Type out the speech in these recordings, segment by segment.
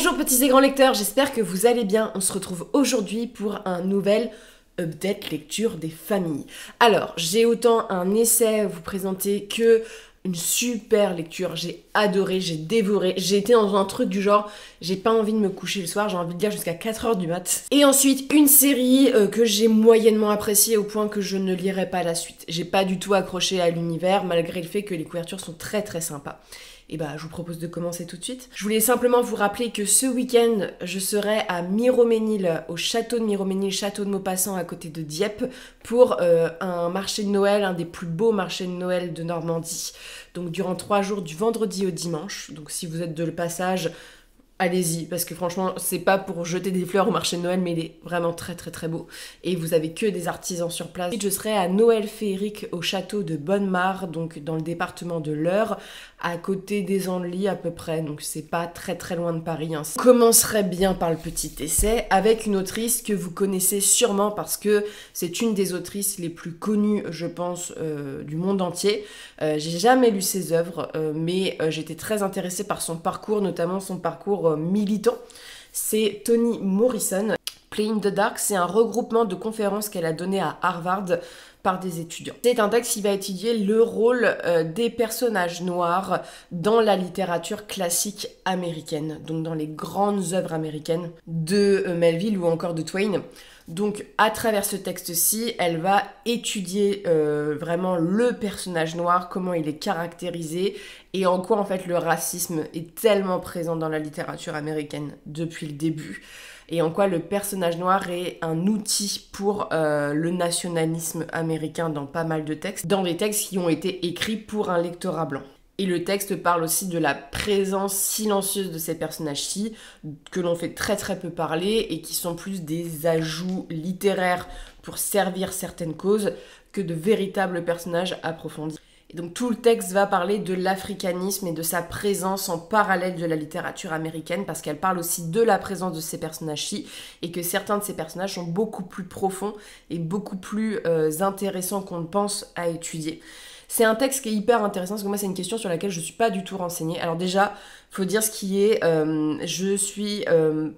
Bonjour petits et grands lecteurs, j'espère que vous allez bien. On se retrouve aujourd'hui pour un nouvel update lecture des familles. Alors, j'ai autant un essai à vous présenter que une super lecture. J'ai adoré, j'ai dévoré, j'ai été dans un truc du genre, j'ai pas envie de me coucher le soir, j'ai envie de lire jusqu'à 4h du mat. Et ensuite, une série que j'ai moyennement appréciée au point que je ne lirai pas la suite. J'ai pas du tout accroché à l'univers, malgré le fait que les couvertures sont très très sympas. Et bah, je vous propose de commencer tout de suite. Je voulais simplement vous rappeler que ce week-end, je serai à Miroménil, au château de Miroménil, château de Maupassant, à côté de Dieppe, pour un marché de Noël, un des plus beaux marchés de Noël de Normandie. Donc durant 3 jours, du vendredi au dimanche. Donc si vous êtes de le passage, allez-y, parce que franchement, c'est pas pour jeter des fleurs au marché de Noël, mais il est vraiment très très très beau. Et vous avez que des artisans sur place. Je serai à Noël féerique au château de Bonnemare, donc dans le département de l'Eure, à côté des Andelys à peu près, donc c'est pas très très loin de Paris. Hein. Je commencerai bien par le petit essai avec une autrice que vous connaissez sûrement parce que c'est une des autrices les plus connues, je pense, du monde entier. J'ai jamais lu ses œuvres, mais j'étais très intéressée par son parcours, notamment son parcours militant. C'est Toni Morrison. Play in the Dark, c'est un regroupement de conférences qu'elle a donné à Harvard par des étudiants. C'est un texte qui va étudier le rôle des personnages noirs dans la littérature classique américaine, donc dans les grandes œuvres américaines de Melville ou encore de Twain. Donc à travers ce texte-ci, elle va étudier vraiment le personnage noir, comment il est caractérisé et en quoi en fait le racisme est tellement présent dans la littérature américaine depuis le début. Et en quoi le personnage noir est un outil pour le nationalisme américain dans pas mal de textes, dans des textes qui ont été écrits pour un lectorat blanc. Et le texte parle aussi de la présence silencieuse de ces personnages-ci, que l'on fait très très peu parler et qui sont plus des ajouts littéraires pour servir certaines causes que de véritables personnages approfondis. Et donc tout le texte va parler de l'africanisme et de sa présence en parallèle de la littérature américaine parce qu'elle parle aussi de la présence de ces personnages-ci et que certains de ces personnages sont beaucoup plus profonds et beaucoup plus intéressants qu'on ne pense à étudier. C'est un texte qui est hyper intéressant parce que moi c'est une question sur laquelle je suis pas du tout renseignée. Alors déjà, faut dire ce qui est, je suis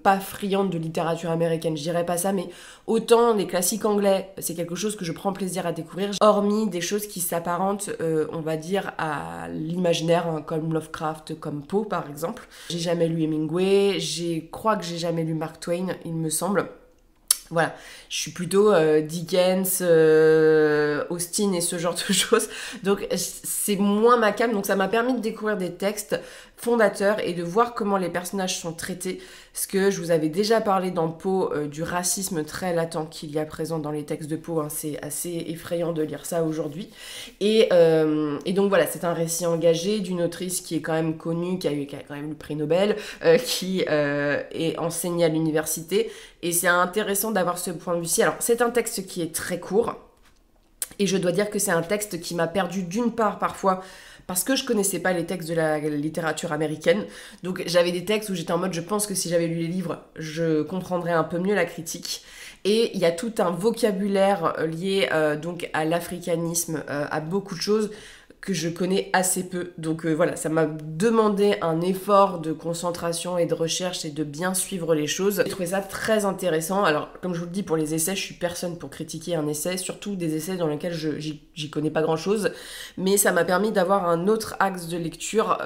pas friande de littérature américaine, je dirais pas ça, mais autant les classiques anglais, c'est quelque chose que je prends plaisir à découvrir, hormis des choses qui s'apparentent, on va dire, à l'imaginaire, hein, comme Lovecraft, comme Poe par exemple. J'ai jamais lu Hemingway, crois que j'ai jamais lu Mark Twain, il me semble. Voilà, je suis plutôt Dickens, Austen et ce genre de choses. Donc c'est moins ma came, donc ça m'a permis de découvrir des textes fondateurs et de voir comment les personnages sont traités. Parce que je vous avais déjà parlé dans Poe du racisme très latent qu'il y a présent dans les textes de Poe. Hein. C'est assez effrayant de lire ça aujourd'hui. Et donc voilà, c'est un récit engagé d'une autrice qui est quand même connue, qui a quand même le prix Nobel, qui est enseignée à l'université. Et c'est intéressant d'avoir ce point de vue-ci. Alors, c'est un texte qui est très court. Et je dois dire que c'est un texte qui m'a perdu d'une part parfois parce que je connaissais pas les textes de la littérature américaine. Donc j'avais des textes où j'étais en mode je pense que si j'avais lu les livres, je comprendrais un peu mieux la critique. Et il y a tout un vocabulaire lié donc à l'africanisme, à beaucoup de choses que je connais assez peu. Donc voilà, ça m'a demandé un effort de concentration et de recherche et de bien suivre les choses. J'ai trouvé ça très intéressant. Alors, comme je vous le dis, pour les essais, je suis personne pour critiquer un essai, surtout des essais dans lesquels j'y connais pas grand-chose. Mais ça m'a permis d'avoir un autre axe de lecture,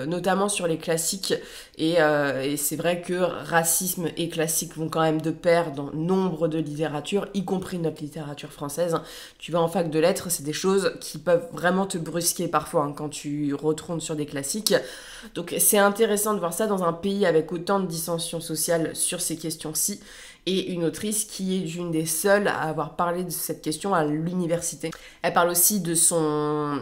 notamment sur les classiques. Et c'est vrai que racisme et classique vont quand même de pair dans nombre de littératures, y compris notre littérature française. Tu vas en fac de lettres, c'est des choses qui peuvent vraiment te brusquer parfois hein, quand tu retournes sur des classiques. Donc c'est intéressant de voir ça dans un pays avec autant de dissensions sociales sur ces questions-ci et une autrice qui est une des seules à avoir parlé de cette question à l'université. Elle parle aussi de son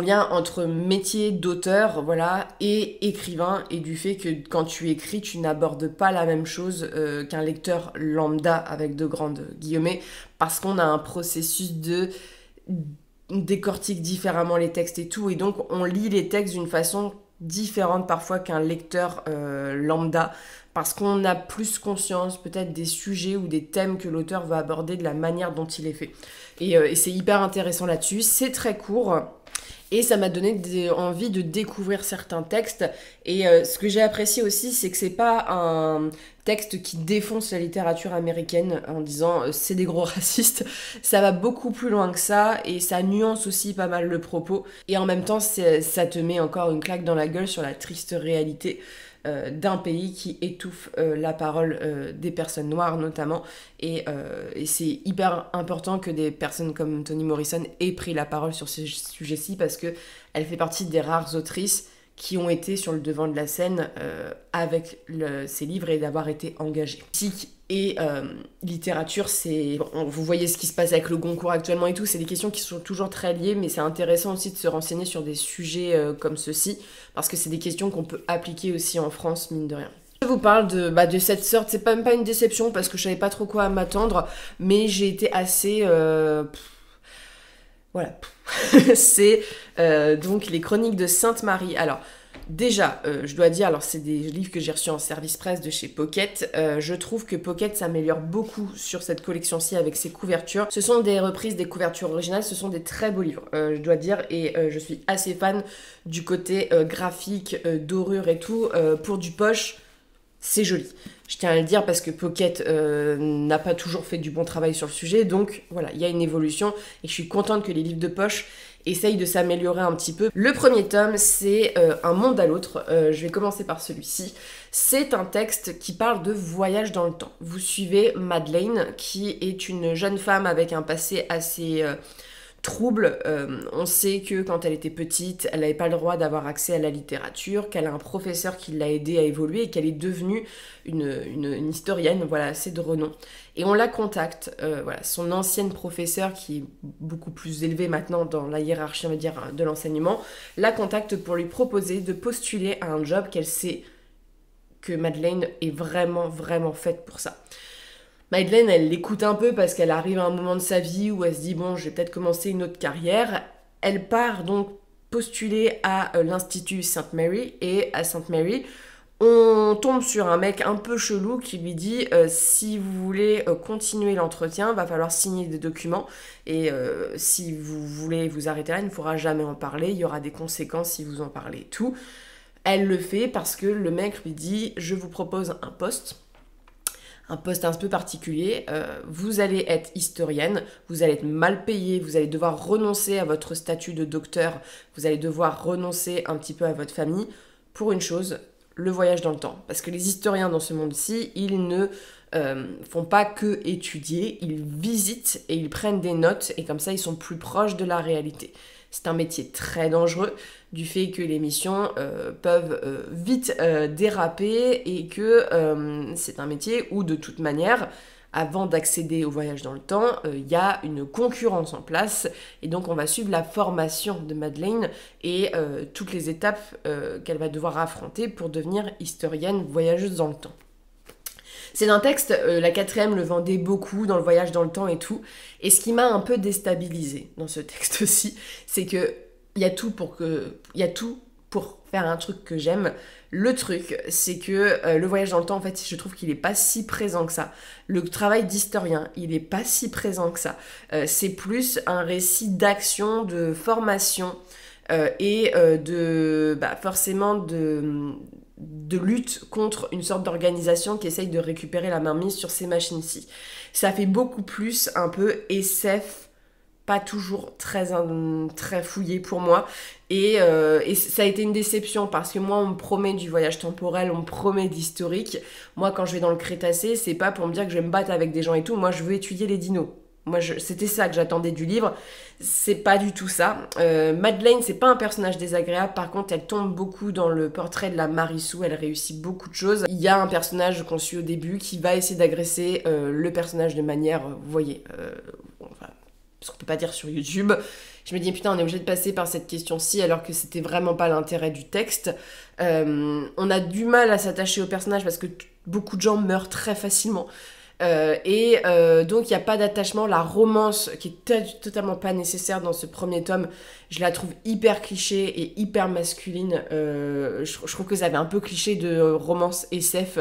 lien entre métier d'auteur, voilà, et écrivain, et du fait que quand tu écris, tu n'abordes pas la même chose qu'un lecteur lambda avec de grandes guillemets, parce qu'on a un processus de décortique différemment les textes et tout, et donc on lit les textes d'une façon différente parfois qu'un lecteur lambda, parce qu'on a plus conscience peut-être des sujets ou des thèmes que l'auteur va aborder de la manière dont il est fait. Et c'est hyper intéressant là-dessus, c'est très court. Et ça m'a donné envie de découvrir certains textes. Et ce que j'ai apprécié aussi, c'est que c'est pas un texte qui défonce la littérature américaine en disant c'est des gros racistes. Ça va beaucoup plus loin que ça et ça nuance aussi pas mal le propos. Et en même temps, ça te met encore une claque dans la gueule sur la triste réalité d'un pays qui étouffe la parole des personnes noires notamment et c'est hyper important que des personnes comme Toni Morrison aient pris la parole sur ces sujets-ci parce que elle fait partie des rares autrices qui ont été sur le devant de la scène avec ces livres et d'avoir été engagées. Musique et littérature, vous voyez ce qui se passe avec le Goncourt actuellement et tout, c'est des questions qui sont toujours très liées, mais c'est intéressant aussi de se renseigner sur des sujets comme ceux-ci, parce que c'est des questions qu'on peut appliquer aussi en France, mine de rien. Je vous parle de cette sorte, c'est même pas une déception, parce que je savais pas trop quoi m'attendre, mais j'ai été assez... Voilà. C'est donc les Chroniques de Sainte-Marie. Alors, déjà, je dois dire, alors c'est des livres que j'ai reçus en service presse de chez Pocket. Je trouve que Pocket s'améliore beaucoup sur cette collection-ci avec ses couvertures. Ce sont des reprises des couvertures originales, ce sont des très beaux livres, je dois dire, et je suis assez fan du côté graphique, dorure et tout. Pour du poche, c'est joli. Je tiens à le dire parce que Pocket n'a pas toujours fait du bon travail sur le sujet, donc voilà, il y a une évolution et je suis contente que les livres de poche essayent de s'améliorer un petit peu. Le premier tome, c'est Un monde à l'autre. Je vais commencer par celui-ci. C'est un texte qui parle de voyage dans le temps. Vous suivez Madeleine, qui est une jeune femme avec un passé assez... trouble. On sait que quand elle était petite, elle n'avait pas le droit d'avoir accès à la littérature, qu'elle a un professeur qui l'a aidée à évoluer et qu'elle est devenue une historienne, voilà, assez de renom. Et on la contacte, voilà, son ancienne professeure, qui est beaucoup plus élevée maintenant dans la hiérarchie, on va dire, de l'enseignement, la contacte pour lui proposer de postuler à un job qu'elle sait que Madeleine est vraiment, vraiment faite pour ça. Madeleine, elle l'écoute un peu parce qu'elle arrive à un moment de sa vie où elle se dit « bon, je vais peut-être commencer une autre carrière ». Elle part donc postuler à l'Institut Sainte Mary et à Sainte Mary, on tombe sur un mec un peu chelou qui lui dit si vous voulez continuer l'entretien, va falloir signer des documents et si vous voulez vous arrêter là, il ne faudra jamais en parler, il y aura des conséquences si vous en parlez, tout. Elle le fait parce que le mec lui dit « je vous propose un poste un peu particulier, vous allez être historienne, vous allez être mal payée, vous allez devoir renoncer à votre statut de docteur, vous allez devoir renoncer un petit peu à votre famille, pour une chose, le voyage dans le temps. Parce que les historiens dans ce monde-ci, ils ne font pas que étudier, ils visitent et ils prennent des notes, et comme ça ils sont plus proches de la réalité. C'est un métier très dangereux du fait que les missions peuvent vite déraper et que c'est un métier où de toute manière, avant d'accéder au voyage dans le temps, il y a une concurrence en place et donc on va suivre la formation de Madeleine et toutes les étapes qu'elle va devoir affronter pour devenir historienne voyageuse dans le temps. C'est un texte, la 4e le vendait beaucoup dans le voyage dans le temps et tout. Et ce qui m'a un peu déstabilisée dans ce texte aussi, c'est que il y a tout pour faire un truc que j'aime. Le truc, c'est que le voyage dans le temps, en fait, je trouve qu'il est pas si présent que ça. Le travail d'historien, il est pas si présent que ça. C'est plus un récit d'action, de formation et forcément de lutte contre une sorte d'organisation qui essaye de récupérer la mainmise sur ces machines-ci. Ça fait beaucoup plus un peu SF, pas toujours très fouillé pour moi. Et ça a été une déception parce que moi, on me promet du voyage temporel, on me promet d'historique. Moi, quand je vais dans le Crétacé, c'est pas pour me dire que je vais me battre avec des gens et tout. Moi, je veux étudier les dinos. C'était ça que j'attendais du livre, c'est pas du tout ça. Madeleine, c'est pas un personnage désagréable, par contre elle tombe beaucoup dans le portrait de la Marissou, elle réussit beaucoup de choses. Il y a un personnage qu'on suit au début qui va essayer d'agresser le personnage de manière, vous voyez, ce qu'on peut pas dire sur YouTube. Je me dis putain, on est obligé de passer par cette question-ci alors que c'était vraiment pas l'intérêt du texte. On a du mal à s'attacher au personnage parce que beaucoup de gens meurent très facilement. Donc il n'y a pas d'attachement. La romance qui est totalement pas nécessaire dans ce premier tome, je la trouve hyper cliché et hyper masculine. Je trouve que ça avait un peu cliché de romance SF,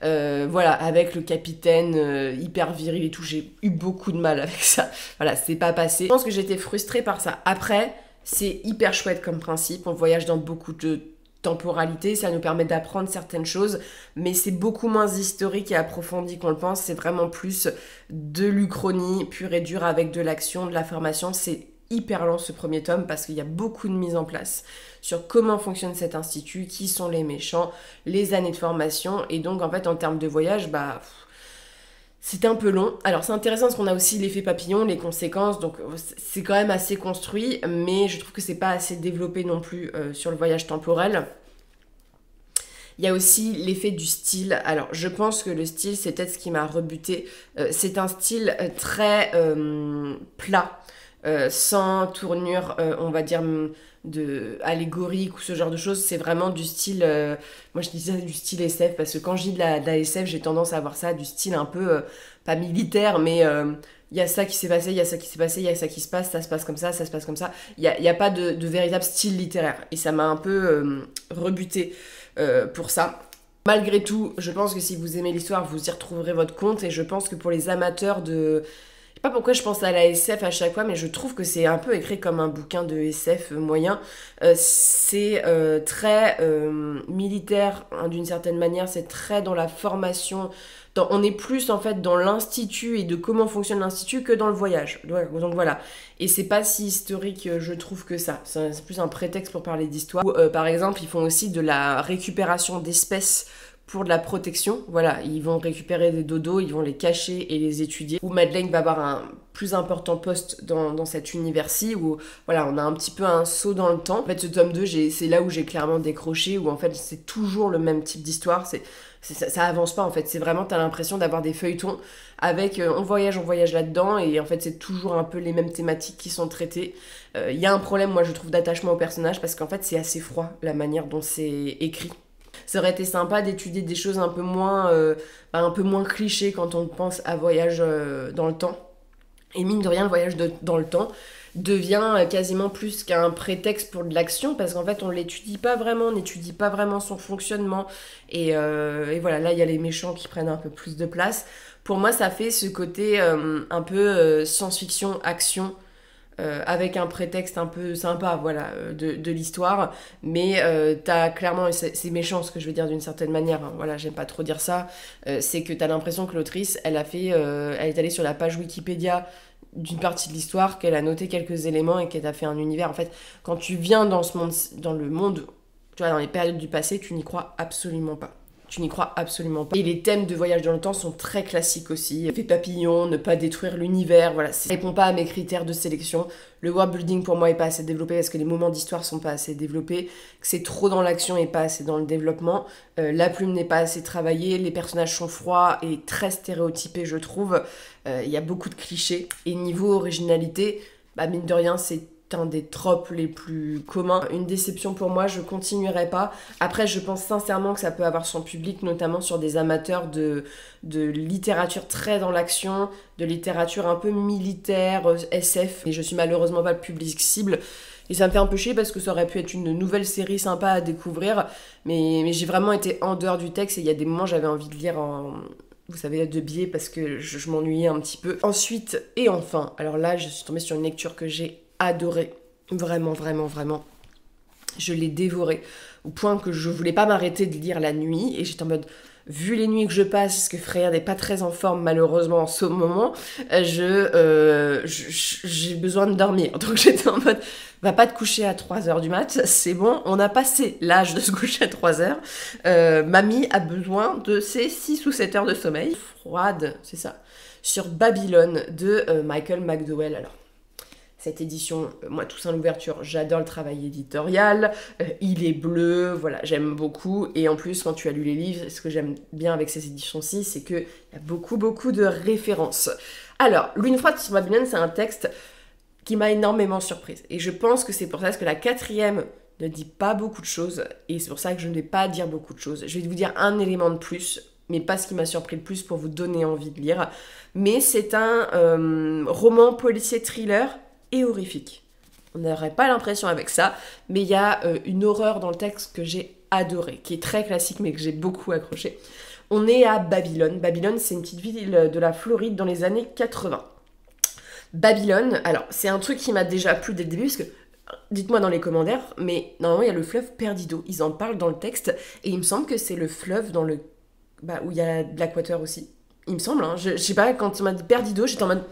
voilà, avec le capitaine hyper viril et tout. J'ai eu beaucoup de mal avec ça, voilà, c'est pas passé. Je pense que j'étais frustrée par ça. Après, C'est hyper chouette comme principe, on voyage dans beaucoup de temporalité, ça nous permet d'apprendre certaines choses, mais c'est beaucoup moins historique et approfondi qu'on le pense, c'est vraiment plus de l'Uchronie pure et dure avec de l'action, de la formation. C'est hyper lent ce premier tome parce qu'il y a beaucoup de mise en place sur comment fonctionne cet institut, qui sont les méchants, les années de formation, et donc en fait en termes de voyage, c'était un peu long. Alors c'est intéressant parce qu'on a aussi l'effet papillon, les conséquences, donc c'est quand même assez construit, mais je trouve que c'est pas assez développé non plus sur le voyage temporel. Il y a aussi l'effet du style. Alors je pense que le style, c'est peut-être ce qui m'a rebuté. C'est un style très plat, sans tournure, on va dire, de allégorique ou ce genre de choses. C'est vraiment du style, moi je disais du style SF, parce que quand je dis de la SF, j'ai tendance à avoir ça, du style un peu, pas militaire, mais il y a ça qui s'est passé, il y a ça qui s'est passé, il y a ça qui se passe comme ça se passe comme ça. Il y a pas de véritable style littéraire. Et ça m'a un peu rebuté pour ça. Malgré tout, je pense que si vous aimez l'histoire, vous y retrouverez votre compte. Et je pense que pour les amateurs de... Je sais pas pourquoi je pense à la SF à chaque fois, mais je trouve que c'est un peu écrit comme un bouquin de SF moyen. C'est très militaire, hein, d'une certaine manière. C'est très dans la formation. On est plus en fait dans l'institut et de comment fonctionne l'institut que dans le voyage. Donc voilà. Et c'est pas si historique, je trouve, que ça. C'est plus un prétexte pour parler d'histoire. Par exemple, ils font aussi de la récupération d'espèces pour de la protection. Voilà, ils vont récupérer des dodos, ils vont les cacher et les étudier. Où Madeleine va avoir un plus important poste dans cet univers-ci, où voilà, on a un petit peu un saut dans le temps. En fait, ce tome 2, c'est là où j'ai clairement décroché, où en fait, c'est toujours le même type d'histoire. Ça avance pas en fait, c'est vraiment, t'as l'impression d'avoir des feuilletons avec on voyage là-dedans, et en fait c'est toujours un peu les mêmes thématiques qui sont traitées. Il y a un problème, moi je trouve, d'attachement au personnage, parce qu'en fait c'est assez froid la manière dont c'est écrit. Ça aurait été sympa d'étudier des choses un peu moins clichés quand on pense à voyage dans le temps. Et mine de rien, le voyage dans le temps devient quasiment plus qu'un prétexte pour de l'action, parce qu'en fait on l'étudie pas vraiment, on n'étudie pas vraiment son fonctionnement, et voilà, là il y a les méchants qui prennent un peu plus de place. Pour moi ça fait ce côté un peu science-fiction, action, avec un prétexte un peu sympa, voilà, de l'histoire, mais t'as clairement, c'est méchant ce que je veux dire d'une certaine manière, hein, voilà, j'aime pas trop dire ça, c'est que t'as l'impression que l'autrice, elle est allée sur la page Wikipédia d'une partie de l'histoire, qu'elle a noté quelques éléments et qu'elle a fait un univers. En fait, quand tu viens dans ce monde, dans le monde, tu vois, dans les périodes du passé, tu n'y crois absolument pas. Tu n'y crois absolument pas. Et les thèmes de voyage dans le temps sont très classiques aussi. Effet papillon, ne pas détruire l'univers, voilà. Ça répond pas à mes critères de sélection. Le world building pour moi est pas assez développé parce que les moments d'histoire sont pas assez développés. Que c'est trop dans l'action et pas assez dans le développement. La plume n'est pas assez travaillée. Les personnages sont froids et très stéréotypés, je trouve. Il y a beaucoup de clichés. Et niveau originalité, mine de rien, c'est un des tropes les plus communs. Une déception pour moi, je continuerai pas. Après, je pense sincèrement que ça peut avoir son public, notamment sur des amateurs de littérature très dans l'action, de littérature un peu militaire, SF. Et je suis malheureusement pas le public cible. Et ça me fait un peu chier parce que ça aurait pu être une nouvelle série sympa à découvrir. Mais j'ai vraiment été en dehors du texte, et il y a des moments j'avais envie de lire vous savez, de biais, parce que je m'ennuyais un petit peu. Ensuite, et enfin, alors là, je suis tombée sur une lecture que j'ai adoré, vraiment, vraiment, vraiment. Je l'ai dévoré au point que je voulais pas m'arrêter de lire la nuit, et j'étais en mode, vu les nuits que je passe, parce que Freya n'est pas très en forme malheureusement en ce moment, j'ai besoin de dormir. Donc j'étais en mode, va pas te coucher à 3h du mat, c'est bon, on a passé l'âge de se coucher à 3h. Mamie a besoin de ses 6 ou 7 heures de sommeil. Froide, c'est ça. Sur Babylone de Michael McDowell. Alors, cette édition, moi, Toussaint Louverture, j'adore le travail éditorial, il est bleu, voilà, j'aime beaucoup. Et en plus, quand tu as lu les livres, ce que j'aime bien avec ces éditions-ci, c'est qu'il y a beaucoup, beaucoup de références. Alors, L'Une froide sur Babylone, c'est un texte qui m'a énormément surprise. Et je pense que c'est pour ça que la 4e ne dit pas beaucoup de choses, et c'est pour ça que je ne vais pas dire beaucoup de choses. Je vais vous dire un élément de plus, mais pas ce qui m'a surpris le plus pour vous donner envie de lire. Mais c'est un roman policier thriller et horrifique. On n'aurait pas l'impression avec ça, mais il y a une horreur dans le texte que j'ai adorée, qui est très classique mais que j'ai beaucoup accroché. On est à Babylone. Babylone, c'est une petite ville de la Floride dans les années 80. Babylone, alors c'est un truc qui m'a déjà plu dès le début, parce que Dites-moi dans les commentaires, mais normalement il y a le fleuve Perdido, ils en parlent dans le texte, et il me semble que c'est le fleuve dans le... Bah, où il y a de l'Équateur aussi. Il me semble, hein. Je sais pas, quand on m'a dit Perdido, j'étais en mode...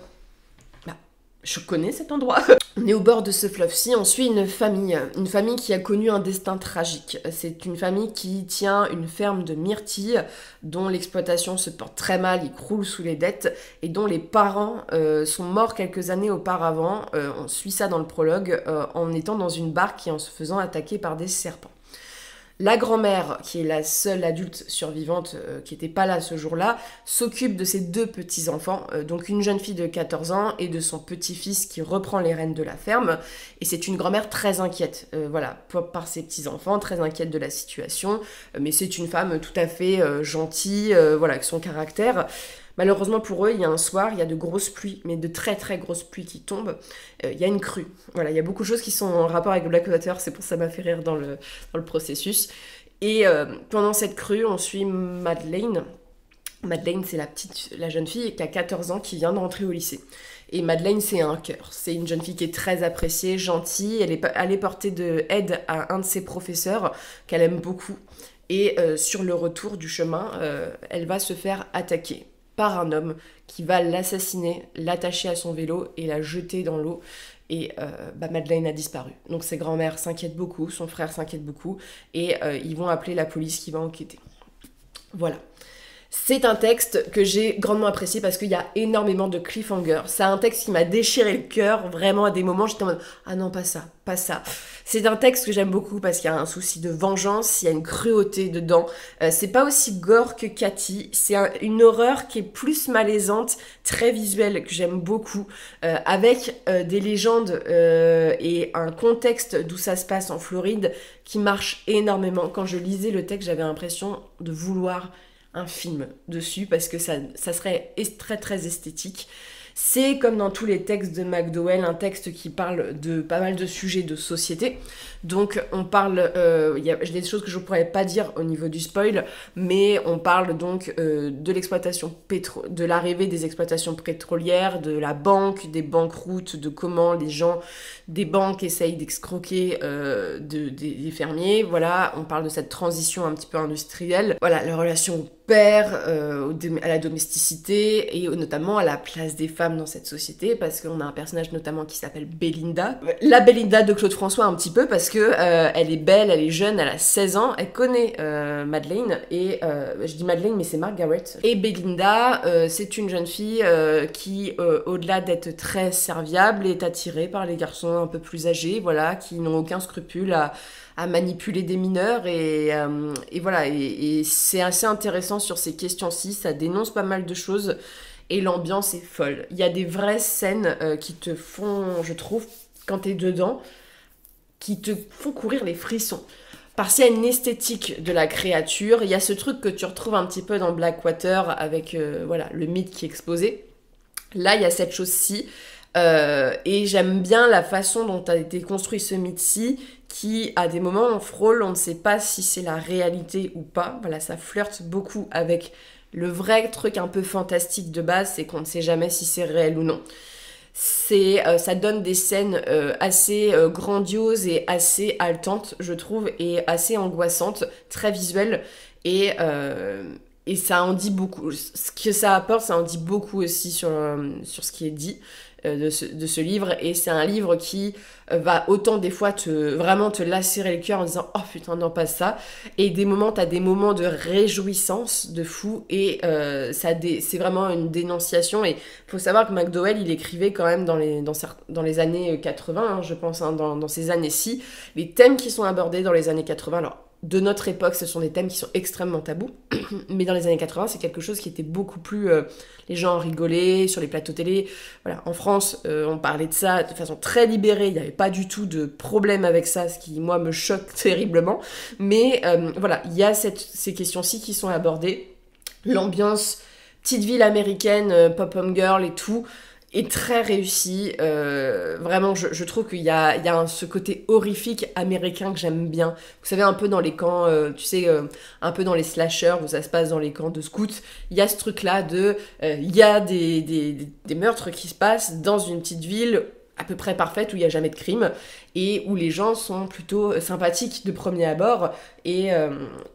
Bah, je connais cet endroit. On est au bord de ce fleuve-ci, on suit une famille qui a connu un destin tragique. C'est une famille qui tient une ferme de myrtilles dont l'exploitation se porte très mal, ils croulent sous les dettes et dont les parents sont morts quelques années auparavant. On suit ça dans le prologue en étant dans une barque et en se faisant attaquer par des serpents. La grand-mère, qui est la seule adulte survivante qui n'était pas là ce jour-là, s'occupe de ses 2 petits-enfants, donc une jeune fille de 14 ans et de son petit-fils qui reprend les rênes de la ferme. Et c'est une grand-mère très inquiète, par ses petits-enfants, très inquiète de la situation, mais c'est une femme tout à fait gentille, avec son caractère. Malheureusement pour eux, il y a un soir, il y a de grosses pluies, mais de très très grosses pluies qui tombent. Il y a une crue. Voilà, il y a beaucoup de choses qui sont en rapport avec le Blackwater, c'est pour ça que ça m'a fait rire dans le processus. Et pendant cette crue, on suit Madeleine. Madeleine, c'est la jeune fille qui a 14 ans qui vient de rentrer au lycée. Et Madeleine, c'est un cœur. C'est une jeune fille qui est très appréciée, gentille. Elle est allée porter de aide à un de ses professeurs qu'elle aime beaucoup. Et sur le retour du chemin, elle va se faire attaquer par un homme qui va l'assassiner, l'attacher à son vélo et la jeter dans l'eau. Et Madeleine a disparu. Donc ses grands-mères s'inquiètent beaucoup, son frère s'inquiète beaucoup, et ils vont appeler la police qui va enquêter. Voilà. C'est un texte que j'ai grandement apprécié parce qu'il y a énormément de cliffhangers. C'est un texte qui m'a déchiré le cœur, vraiment à des moments, j'étais en mode « Ah non, pas ça, pas ça ». C'est un texte que j'aime beaucoup parce qu'il y a un souci de vengeance, il y a une cruauté dedans. C'est pas aussi gore que Cathy, c'est une horreur qui est plus malaisante, très visuelle, que j'aime beaucoup, avec des légendes et un contexte d'où ça se passe en Floride qui marche énormément. Quand je lisais le texte, j'avais l'impression de vouloir un film dessus parce que ça serait très très esthétique. C'est comme dans tous les textes de McDowell, un texte qui parle de pas mal de sujets de société. Donc on parle, y a des choses que je ne pourrais pas dire au niveau du spoil, mais on parle donc de l'exploitation de l'arrivée des exploitations pétrolières, de la banque, des banqueroutes, de comment les gens des banques essayent d'escroquer des fermiers. Voilà, on parle de cette transition un petit peu industrielle. Voilà, la relation au père, à la domesticité et notamment à la place des femmes dans cette société, parce qu'on a un personnage notamment qui s'appelle Belinda. La Belinda de Claude François un petit peu parce que elle est belle, elle est jeune, elle a 16 ans, elle connaît Madeleine, et je dis Madeleine mais c'est Margaret. Et Belinda, c'est une jeune fille qui, au-delà d'être très serviable, est attirée par les garçons un peu plus âgés, voilà, qui n'ont aucun scrupule à manipuler des mineurs, et voilà, et c'est assez intéressant sur ces questions-ci, ça dénonce pas mal de choses, et l'ambiance est folle. Il y a des vraies scènes qui te font, je trouve, quand t'es dedans, qui te font courir les frissons. Parce qu'il y a une esthétique de la créature, il y a ce truc que tu retrouves un petit peu dans Blackwater avec le mythe qui est exposé. Là, il y a cette chose-ci, et j'aime bien la façon dont a été construit ce mythe-ci, qui, à des moments, on frôle, on ne sait pas si c'est la réalité ou pas. Voilà, ça flirte beaucoup avec le vrai truc un peu fantastique de base, c'est qu'on ne sait jamais si c'est réel ou non. Ça donne des scènes assez grandioses et assez haletantes, je trouve, et assez angoissantes, très visuelles, et ça en dit beaucoup. Ce que ça apporte, ça en dit beaucoup aussi sur ce qui est dit de ce livre, et c'est un livre qui va autant des fois vraiment te lacérer le cœur en disant « Oh putain, non, pas ça », et t'as des moments de réjouissance de fou, et c'est vraiment une dénonciation. Et faut savoir que McDowell, il écrivait quand même dans les années 80, hein, je pense, hein, dans ces années-ci, les thèmes qui sont abordés dans les années 80, alors de notre époque, ce sont des thèmes qui sont extrêmement tabous, mais dans les années 80, c'est quelque chose qui était beaucoup plus... les gens rigolaient sur les plateaux télé. Voilà, en France, on parlait de ça de façon très libérée, il n'y avait pas du tout de problème avec ça, ce qui, moi, me choque terriblement. Mais voilà, il y a ces questions-ci qui sont abordées. L'ambiance petite ville américaine, pop-home girl et tout, est très réussi. Vraiment, je trouve qu'il y a ce côté horrifique américain que j'aime bien. Vous savez, un peu dans les camps, un peu dans les slashers où ça se passe dans les camps de scouts, il y a ce truc-là il y a des meurtres qui se passent dans une petite ville à peu près parfaite, où il n'y a jamais de crime, et où les gens sont plutôt sympathiques de premier abord, et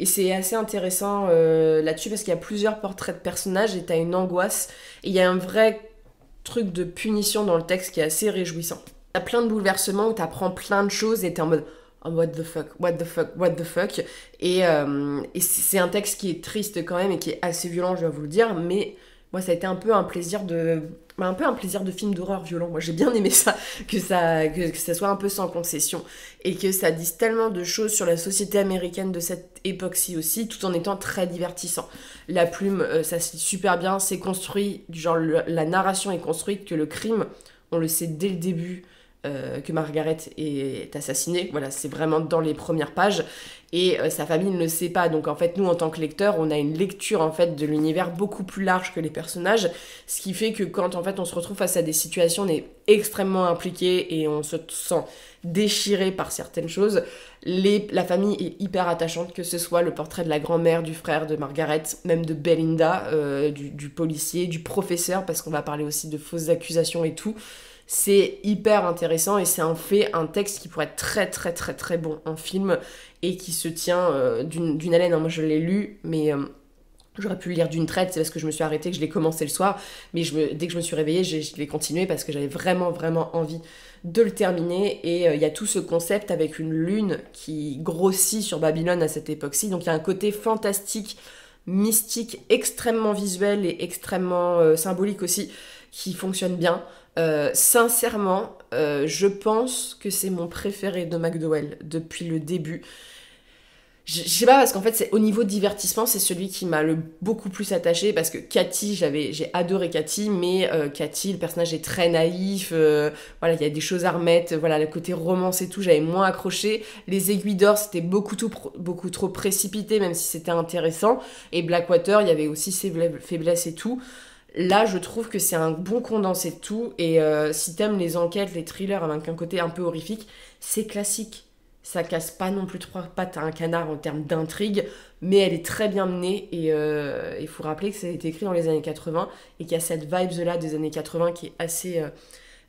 c'est assez intéressant là-dessus, parce qu'il y a plusieurs portraits de personnages, et t'as une angoisse, et il y a un vrai truc de punition dans le texte qui est assez réjouissant. T'as plein de bouleversements, où t'apprends plein de choses, et t'es en mode oh, what the fuck, what the fuck, what the fuck, et c'est un texte qui est triste quand même, et qui est assez violent, je dois vous le dire, mais moi ça a été un peu un plaisir de film d'horreur violent. Moi j'ai bien aimé ça, que ça soit un peu sans concession, et que ça dise tellement de choses sur la société américaine de cette époque-ci aussi, tout en étant très divertissant. La plume, ça se lit super bien, c'est construit, genre la narration est construite, que le crime, on le sait dès le début, que Margaret est assassinée. Voilà, c'est vraiment dans les premières pages. Et sa famille ne le sait pas. Donc en fait, nous, en tant que lecteurs, on a une lecture en fait de l'univers beaucoup plus large que les personnages. Ce qui fait que quand en fait on se retrouve face à des situations, on est extrêmement impliqué et on se sent déchiré par certaines choses. La famille est hyper attachante, que ce soit le portrait de la grand-mère, du frère de Margaret, même de Belinda, du policier, du professeur, parce qu'on va parler aussi de fausses accusations et tout. C'est hyper intéressant, et c'est un texte qui pourrait être très très très très bon en film, et qui se tient d'une haleine. Moi je l'ai lu, mais j'aurais pu le lire d'une traite, c'est parce que je me suis arrêtée, que je l'ai commencé le soir, mais dès que je me suis réveillée, je l'ai continué parce que j'avais vraiment vraiment envie de le terminer. Et il y a tout ce concept avec une lune qui grossit sur Babylone à cette époque-ci, donc il y a un côté fantastique, mystique, extrêmement visuel et extrêmement symbolique aussi, qui fonctionne bien. Sincèrement, je pense que c'est mon préféré de McDowell depuis le début. Je sais pas, parce qu'en fait, au niveau divertissement, c'est celui qui m'a le beaucoup plus attaché, parce que Cathy, j'ai adoré Cathy, mais Cathy, le personnage est très naïf, voilà, il y a des choses à remettre, voilà, le côté romance et tout, j'avais moins accroché. Les Aiguilles d'Or, c'était beaucoup trop précipité, même si c'était intéressant. Et Blackwater, il y avait aussi ses faiblesses et tout. Là, je trouve que c'est un bon condensé de tout, et si t'aimes les enquêtes, les thrillers avec un côté un peu horrifique, c'est classique. Ça casse pas non plus trois pattes à un canard en termes d'intrigue, mais elle est très bien menée, et il faut rappeler que ça a été écrit dans les années 80, et qu'il y a cette vibe-là des années 80 qui est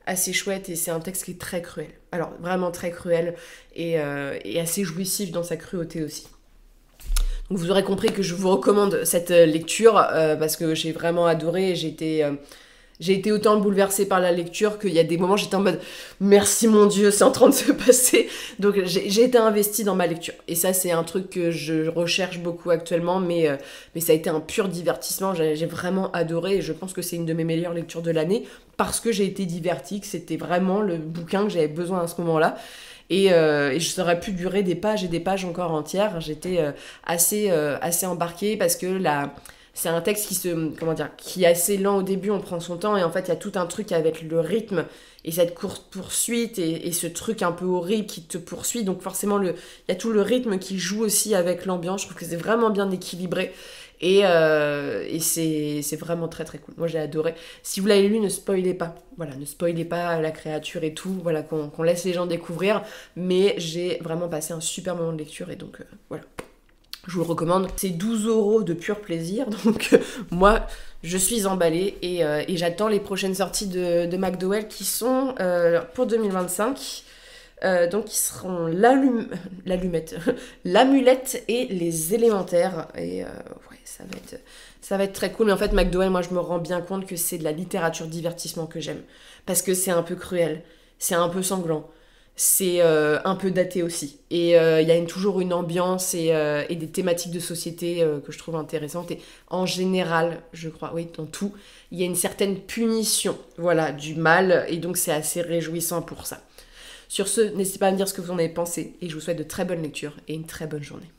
assez chouette, et c'est un texte qui est très cruel. Alors, vraiment très cruel, et assez jouissif dans sa cruauté aussi. Donc vous aurez compris que je vous recommande cette lecture, parce que j'ai vraiment adoré. J'ai été autant bouleversée par la lecture qu'il y a des moments j'étais en mode merci mon Dieu, c'est en train de se passer. Donc j'ai été investie dans ma lecture, et ça c'est un truc que je recherche beaucoup actuellement, mais ça a été un pur divertissement. J'ai vraiment adoré, et je pense que c'est une de mes meilleures lectures de l'année, parce que j'ai été divertie, que c'était vraiment le bouquin que j'avais besoin à ce moment-là. Et ça aurait pu durer des pages et des pages encore entières. J'étais assez embarquée, parce que c'est un texte qui est assez lent au début, on prend son temps, et en fait il y a tout un truc avec le rythme et cette course-poursuite et ce truc un peu horrible qui te poursuit. Donc forcément il y a tout le rythme qui joue aussi avec l'ambiance. Je trouve que c'est vraiment bien équilibré. Et c'est vraiment très très cool. Moi j'ai adoré. Si vous l'avez lu, ne spoilez pas. Voilà, ne spoilez pas la créature et tout. Voilà, qu'on laisse les gens découvrir. Mais j'ai vraiment passé un super moment de lecture, et donc voilà. Je vous le recommande. C'est 12 € de pur plaisir. Donc moi, je suis emballée, et j'attends les prochaines sorties de McDowell qui sont pour 2025. Donc qui seront l'allumette, l'amulette et les élémentaires. Et ouais, ça va être très cool. Mais en fait, McDowell, moi je me rends bien compte que c'est de la littérature divertissement que j'aime. Parce que c'est un peu cruel, c'est un peu sanglant, c'est un peu daté aussi. Et il y a toujours une ambiance et des thématiques de société que je trouve intéressantes. Et en général, je crois, oui, dans tout, il y a une certaine punition, voilà, du mal. Et donc c'est assez réjouissant pour ça. Sur ce, n'hésitez pas à me dire ce que vous en avez pensé, et je vous souhaite de très bonnes lectures et une très bonne journée.